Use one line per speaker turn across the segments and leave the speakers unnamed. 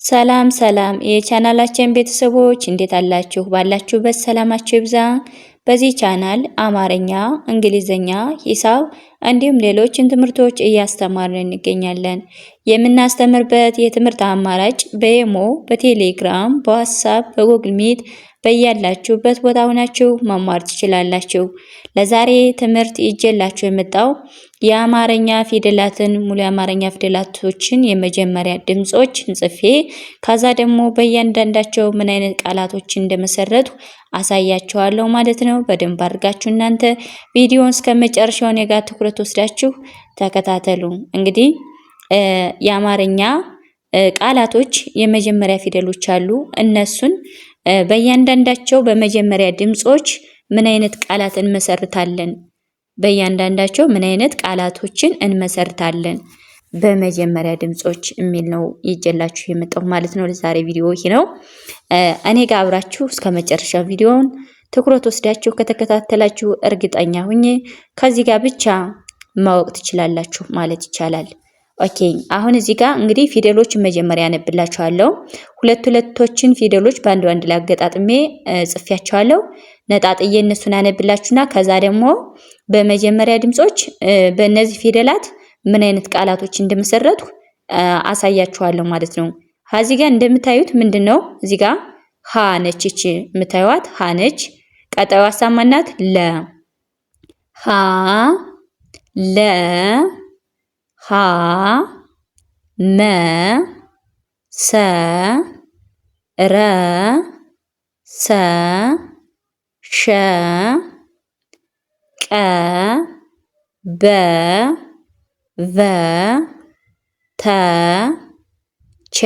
ሰላም ሰላም የቻናላችን ቤተሰቦች እንዴት አላችሁ? ባላችሁበት ሰላማችሁ ይብዛ። በዚህ ቻናል አማርኛ፣ እንግሊዝኛ፣ ሂሳብ እንዲሁም ሌሎችን ትምህርቶች እያስተማርን እንገኛለን። የምናስተምርበት የትምህርት አማራጭ በኢሞ፣ በቴሌግራም፣ በዋትስአፕ፣ በጉግል ሚት በያላችሁበት ቦታ ሆናችሁ መማር ትችላላችሁ። ለዛሬ ትምህርት ይዤላችሁ የመጣው የአማርኛ ፊደላትን ሙሉ የአማርኛ ፊደላቶችን የመጀመሪያ ድምጾችን ጽፌ ከዛ ደግሞ በእያንዳንዳቸው ምን አይነት ቃላቶችን እንደመሰረቱ አሳያችኋለሁ ማለት ነው። በደንብ አድርጋችሁ እናንተ ቪዲዮውን እስከ መጨረሻው እኔ ጋር ትኩረት ወስዳችሁ ተከታተሉ። እንግዲህ የአማርኛ ቃላቶች የመጀመሪያ ፊደሎች አሉ። እነሱን በእያንዳንዳቸው በመጀመሪያ ድምጾች ምን አይነት ቃላት እንመሰርታለን? በእያንዳንዳቸው ምን አይነት ቃላቶችን እንመሰርታለን በመጀመሪያ ድምጾች የሚል ነው ይዤላችሁ የመጣሁ ማለት ነው። ለዛሬ ቪዲዮ ይሄ ነው። እኔ ጋር አብራችሁ እስከ መጨረሻ ቪዲዮውን ትኩረት ወስዳችሁ ከተከታተላችሁ እርግጠኛ ሁኜ ከዚህ ጋር ብቻ ማወቅ ትችላላችሁ ማለት ይቻላል። ኦኬ አሁን እዚህ ጋር እንግዲህ ፊደሎችን መጀመሪያ አነብላችኋለሁ። ሁለቶችን ፊደሎች በአንድ ላይ አገጣጥሜ ጽፌያቸዋለሁ። ነጣጥዬ እነሱን አነብላችሁና ከዛ ደግሞ በመጀመሪያ ድምጾች በእነዚህ ፊደላት ምን አይነት ቃላቶች እንደመሰረቱ አሳያችኋለሁ ማለት ነው። እዚህ ጋር እንደምታዩት ምንድነው እዚህ ጋር ሀ ነች፣ እቺ የምታዩት ሀ ነች። ቀጣዩ አሳማናት ለ ሀ ለ ሀ መ ሰ ረ ሰ ሸ ቀ በ ቨ ተ ቸ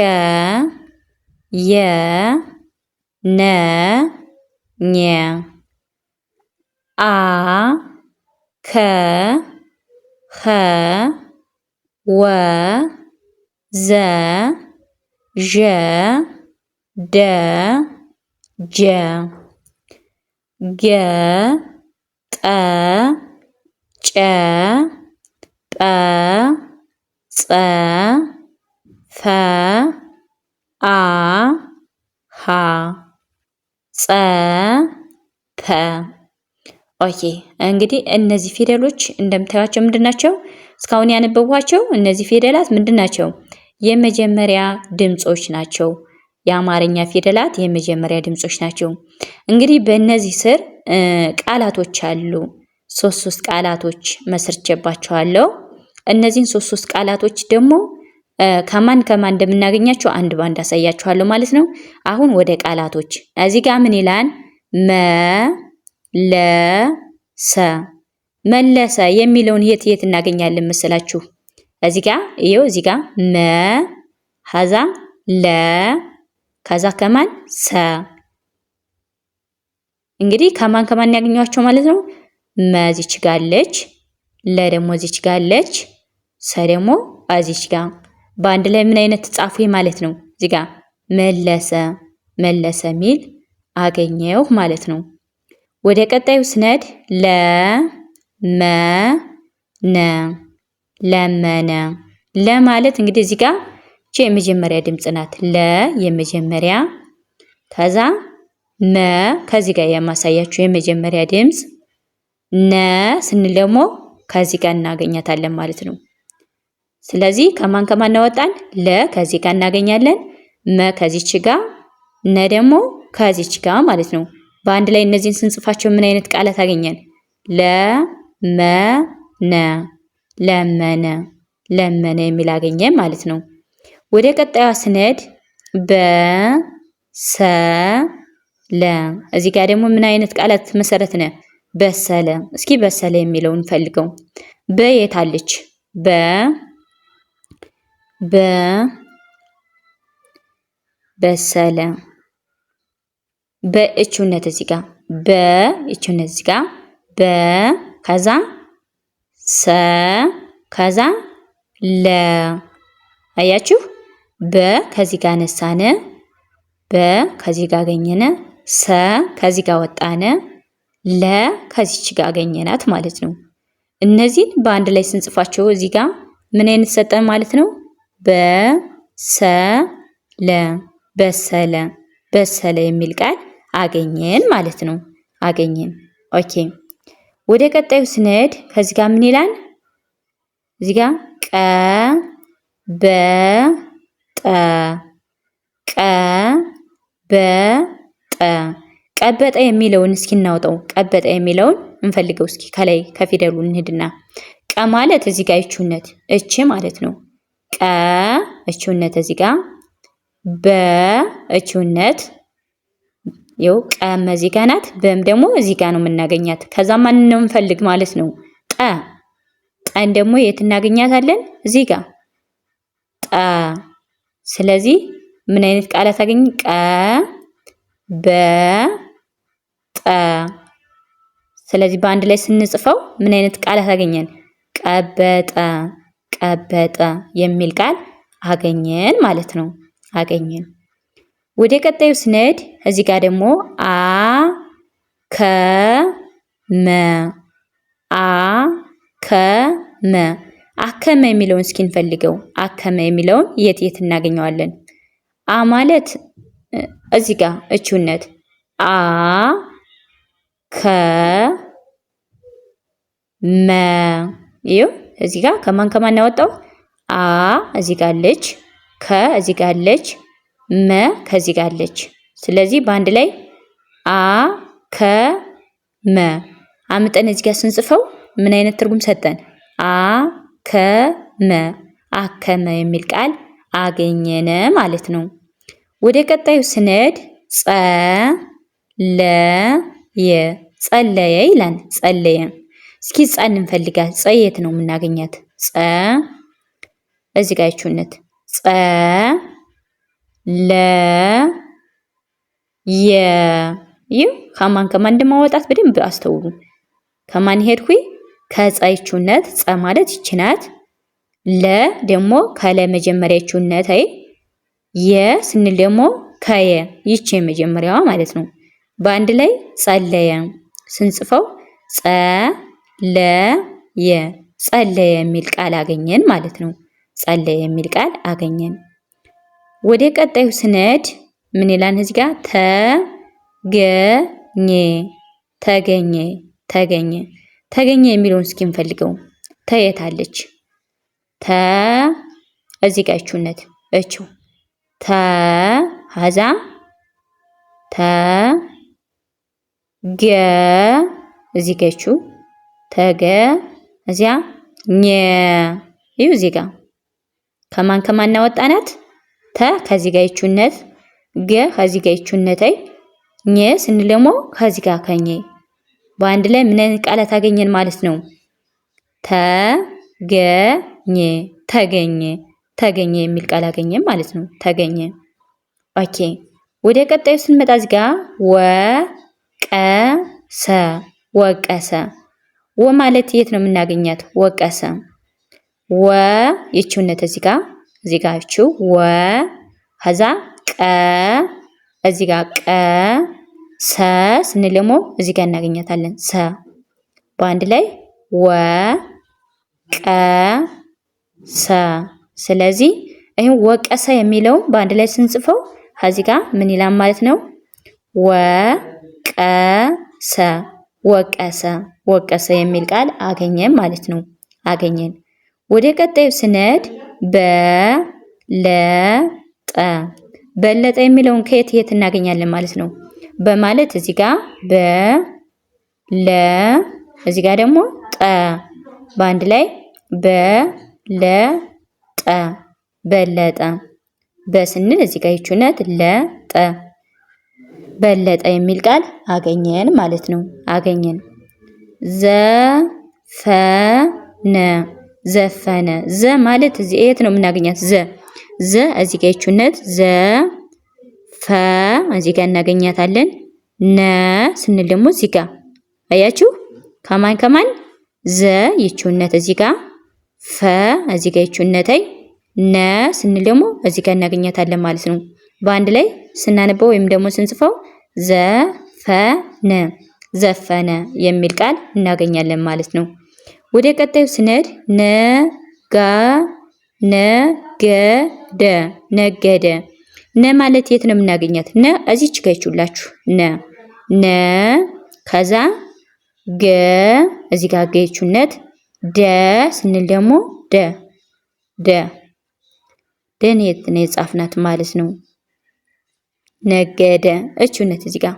የ ነ ኘ አ ከ ኸ ወ ዘ ዠ ደ ጀ ገ ጠ ጨ ጰ ጸ ፈ አ ሀ ጸ ፐ። ኦኬ እንግዲህ እነዚህ ፊደሎች እንደምታዩቸው ምንድናቸው? እስካሁን ያነበቧቸው እነዚህ ፊደላት ምንድናቸው? የመጀመሪያ ድምጾች ናቸው። የአማርኛ ፊደላት የመጀመሪያ ድምጾች ናቸው። እንግዲህ በእነዚህ ስር ቃላቶች አሉ። ሶስት ቃላቶች መስርቼባቸዋለሁ። እነዚህን ሶስት ቃላቶች ደግሞ ከማን እንደምናገኛቸው አንድ ባንድ አሳያችኋለሁ ማለት ነው። አሁን ወደ ቃላቶች እዚህ ጋር ምን ይላል? መለሰ መለሰ የሚለውን የት እናገኛለን መሰላችሁ? እዚህ ጋር ይኸው እዚህ ጋር መ ሀዛ ለ ከዛ ከማን ሰ። እንግዲህ ከማን ያገኟቸው ማለት ነው? መ እዚች ጋር አለች፣ ለ ደግሞ እዚች ጋር አለች፣ ሰ ደግሞ እዚች ጋር በአንድ ላይ ምን አይነት ጻፉ ማለት ነው? እዚህ ጋር መለሰ መለሰ ሚል አገኘው ማለት ነው። ወደ ቀጣዩ ስነድ ለመነ ለመነ ለማለት እንግዲህ እዚህ ጋር የመጀመሪያ ድምጽ ናት። ለ የመጀመሪያ ከዛ መ ከዚህ ጋር የማሳያችሁ የመጀመሪያ ድምጽ፣ ነ ስንል ደግሞ ከዚህ ጋር እናገኛታለን ማለት ነው። ስለዚህ ከማን እናወጣን? ለ ከዚህ ጋር እናገኛለን፣ መ ከዚች ጋር፣ ነ ደግሞ ከዚች ጋር ማለት ነው። በአንድ ላይ እነዚህን ስንጽፋቸው ምን አይነት ቃላት አገኘን? ለመነ ለመነ ለመነ የሚል አገኘን ማለት ነው። ወደ ቀጣዩ ስነድ በሰለ። እዚህ ጋር ደግሞ ምን አይነት ቃላት መሰረትነ? በሰለ። እስኪ በሰለ የሚለውን ፈልገው። በየት አለች? በሰለ በእቹነት እዚህ ጋር በእቹነት እዚህ ጋር በ ከዛ ሰ ከዛ ለ አያችሁ። በ ከዚህ ጋር ነሳነ፣ በ ከዚህ ጋር አገኘነ፣ ሰ ከዚህ ጋር ወጣነ፣ ለ ከዚች ጋር አገኘናት ማለት ነው። እነዚህን በአንድ ላይ ስንጽፋቸው እዚህ ጋር ምን አይነት ሰጠን ማለት ነው? በሰለ በሰለ በሰለ የሚል ቃል አገኘን ማለት ነው። አገኘን። ኦኬ ወደ ቀጣዩ ስንሄድ ከዚህ ጋር ምን ይላል? እዚህ ጋር ቀበጠ የሚለውን እስኪ እናውጣው። ቀበጠ የሚለውን እንፈልገው እስኪ ከላይ ከፊደሉ እንሂድና ቀ ማለት እዚህ ጋር እቹነት እቺ ማለት ነው። ቀ እቹነት እዚህ ጋር በእቹነት ይው ቀም እዚህ ጋር ናት። በም ደግሞ እዚህ ጋር ነው የምናገኛት። ከዛ ማን ነው እንፈልግ ማለት ነው? ጠን ደግሞ የት እናገኛታለን? እዚህ ጋር ጠ። ስለዚህ ምን አይነት ቃላት አገኘ? ቀ በ ጠ። ስለዚህ በአንድ ላይ ስንጽፈው ምን አይነት ቃላት አገኘን? ቀበጠ ቀበጠ የሚል ቃል አገኘን ማለት ነው። አገኘን። ወደ ቀጣዩ ስንሄድ እዚህ ጋር ደግሞ አከመ የሚለውን እስኪ እንፈልገው። አከመ የሚለውን የት እናገኘዋለን? አ ማለት እዚህ ጋር እቹነት መ ይኸው እዚህ ጋር ከማን ያወጣው? እዚህ ጋር አለች፣ እዚህ ጋር አለች፣ መ ከዚህ ጋር አለች። ስለዚህ በአንድ ላይ መ አምጠን እዚህ ጋር ስንጽፈው ምን አይነት ትርጉም ሰጠን? አከመ የሚል ቃል አገኘነ ማለት ነው። ወደ ቀጣዩ ስንሄድ ጸለየ ይላል። ጸለየ። እስኪ ጸን እንፈልጋት። የት ነው የምናገኛት? እዚህ ጋር ይቹነት ይህ ከማን እንደማወጣት በደንብ አስተውሉ። ከማን ሄድኩኝ? ከጸይቹነት ጸ ማለት ይቺ ናት። ለ ደግሞ ከለ መጀመሪያ ይቹነት ስንል ደግሞ ከየ ይቺ የመጀመሪያዋ ማለት ነው። በአንድ ላይ ጸለየ ስንጽፈው ጸለየ የሚል ቃል አገኘን ማለት ነው። ጸለየ የሚል ቃል አገኘን። ወደ ቀጣዩ ስንሄድ ምን ይላል? እዚህ ጋር ተገኘ የሚለውን እስኪ እንፈልገው። ተየታለች እዚህ ጋር እቹነት ሀዛ እዚህ ጋር ተገ እዚያ ይኸው እዚህ ጋር ከማን ያወጣናት? ከዚህ ጋር ይቹነት ከዚህ ጋር ይቹነት ስንል ደግሞ ከዚህ ጋር ከኘ በአንድ ላይ ምን አይነት ቃላት አገኘን ማለት ነው? ተገኘ የሚል ቃል አገኘን ማለት ነው። ተገኘ። ኦኬ ወደ ቀጣዩ ስንመጣ እዚህ ጋር ወቀሰ ማለት የት ነው የምናገኛት? ወቀሰ ይቹነት እዚህ ጋር ይቹ ከዛ እዚህ ጋር ስንል ደግሞ እዚህ ጋር እናገኛታለን። በአንድ ላይ ስለዚህ ይሄን ወቀሰ የሚለው በአንድ ላይ ስንጽፈው ከዚህ ጋር ምን ይላል ማለት ነው? ወቀሰ የሚል ቃል አገኘን ማለት ነው። አገኘን። ወደ ቀጣዩ ስንሄድ በለጠ የሚለውን ከየት እናገኛለን ማለት ነው? በማለት እዚህ ጋር እዚህ ጋር ደግሞ በአንድ ላይ በለጠ በስንል እዚህ ጋር ይቹነት በለጠ የሚል ቃል አገኘን ማለት ነው። አገኘን። ዘፈነ ማለት እዚህ የት ነው የምናገኛት? እዚህ ጋር ይቹነት እዚህ ጋር እናገኛታለን። ስንል ደግሞ እዚህ ጋር አያችሁ ከማን ይቹነት እዚህ ጋር እዚህ ጋር ይቹነት ስንል ደግሞ እዚህ ጋር እናገኛታለን ማለት ነው። በአንድ ላይ ስናነበው ወይም ደግሞ ስንጽፈው ዘፈነ የሚል ቃል እናገኛለን ማለት ነው። ወደ ቀጣዩ ስንሄድ ነገደ ነ ማለት የት ነው የምናገኛት? ነ እዚች ጋር ይችላችሁ ነ ከዛ ገ እዚህ ጋር ገይቹነት ደ ስንል ደግሞ ደን የት ነው የጻፍናት ማለት ነው። ነገደ እቹነት እዚህ ጋር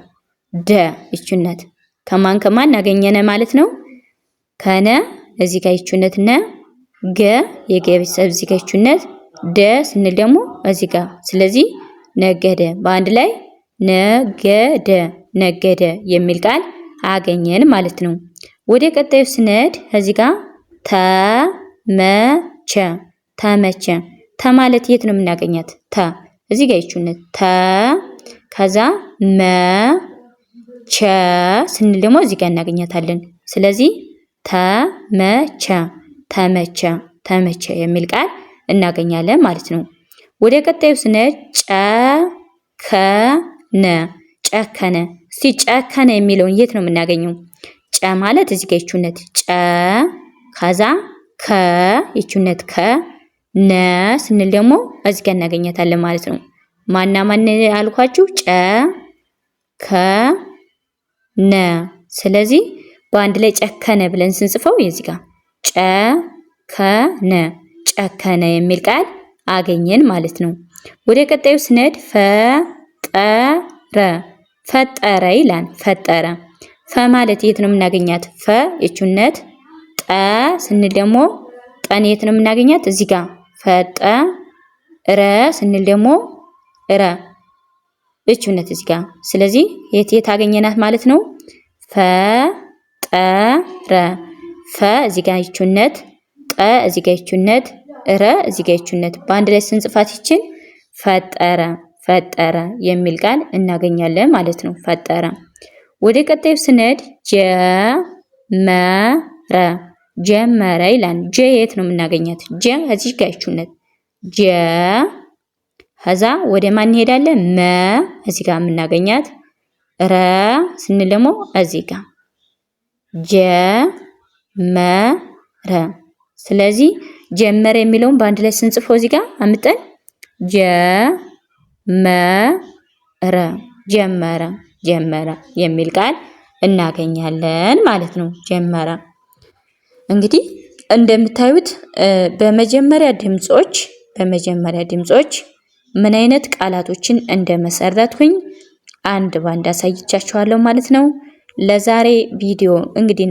ደ እቹነት ከማን አገኘነ ማለት ነው። ከነ እዚህ ጋር እቹነት ነ ገ የገ ቤተሰብ እዚህ ጋር እቹነት ደ ስንል ደግሞ እዚህ ጋር ስለዚህ ነገደ በአንድ ላይ ነገደ የሚል ቃል አገኘን ማለት ነው። ወደ ቀጣዩ ስነድ እዚህ ጋር ተመቸ ማለት የት ነው የምናገኛት? ተ እዚህ ጋር ይቹነት ተ ከዛ መቸ ስንል ደግሞ እዚህ ጋር እናገኛታለን። ስለዚህ ተመቸ የሚል ቃል እናገኛለን ማለት ነው። ወደ ቀጣዩ ስነድ ጨከነ እስቲ ጨከነ የሚለውን የት ነው የምናገኘው? ጨ ማለት እዚህ ጋር ይቹነት ጨ ከዛ ከ ይቹነት ከ ነ ስንል ደግሞ እዚህ ጋር እናገኛታለን ማለት ነው። ማን አልኳችሁ? ጨ ከ ነ ስለዚህ በአንድ ላይ ጨከነ ብለን ስንጽፈው የዚህ ጋር ጨከነ የሚል ቃል አገኘን ማለት ነው። ወደ ቀጣዩ ስነድ ፈጠረ ይላል። ፈጠረ ፈ ማለት የት ነው የምናገኛት? ፈ እቹነት ጠ ስንል ደግሞ ጠን የት ነው የምናገኛት? እዚህ ጋር ፈጠረ ስንል ደግሞ ረ እቹነት እዚህ ጋር ስለዚህ የት አገኘናት ማለት ነው። ፈጠረ ፈ እዚህ ጋር እቹነት ጠ እዚህ ጋር እቹነት ረ እዚህ ጋር እቹነት በአንድ ላይ ስንጽፋት ይችን ፈጠረ የሚል ቃል እናገኛለን ማለት ነው። ፈጠረ ወደ ቀጣዩ ስነድ ጀመረ ይላል። ጀ የት ነው የምናገኛት? ጀ እዚህ ጋር ይቹነት ጀ ከዛ ወደ ማን እንሄዳለን? እዚህ ጋር የምናገኛት ረ ስንል ደግሞ እዚህ ጋር ጀመረ ስለዚህ ጀመረ የሚለውን በአንድ ላይ ስንጽፈው እዚህ ጋር አምጠን ጀመረ የሚል ቃል እናገኛለን ማለት ነው። ጀመረ እንግዲህ እንደምታዩት በመጀመሪያ ድምጾች ምን አይነት ቃላቶችን እንደመሰረትኩኝ አንድ ባንድ አሳይቻችኋለሁ ማለት ነው። ለዛሬ ቪዲዮ እንግዲህ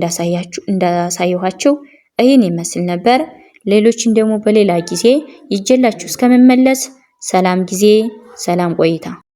እንዳሳየኋችሁ ይህን ይመስል ነበር። ሌሎችን ደግሞ በሌላ ጊዜ ይዤላችሁ እስከምመለስ ሰላም ጊዜ፣ ሰላም ቆይታ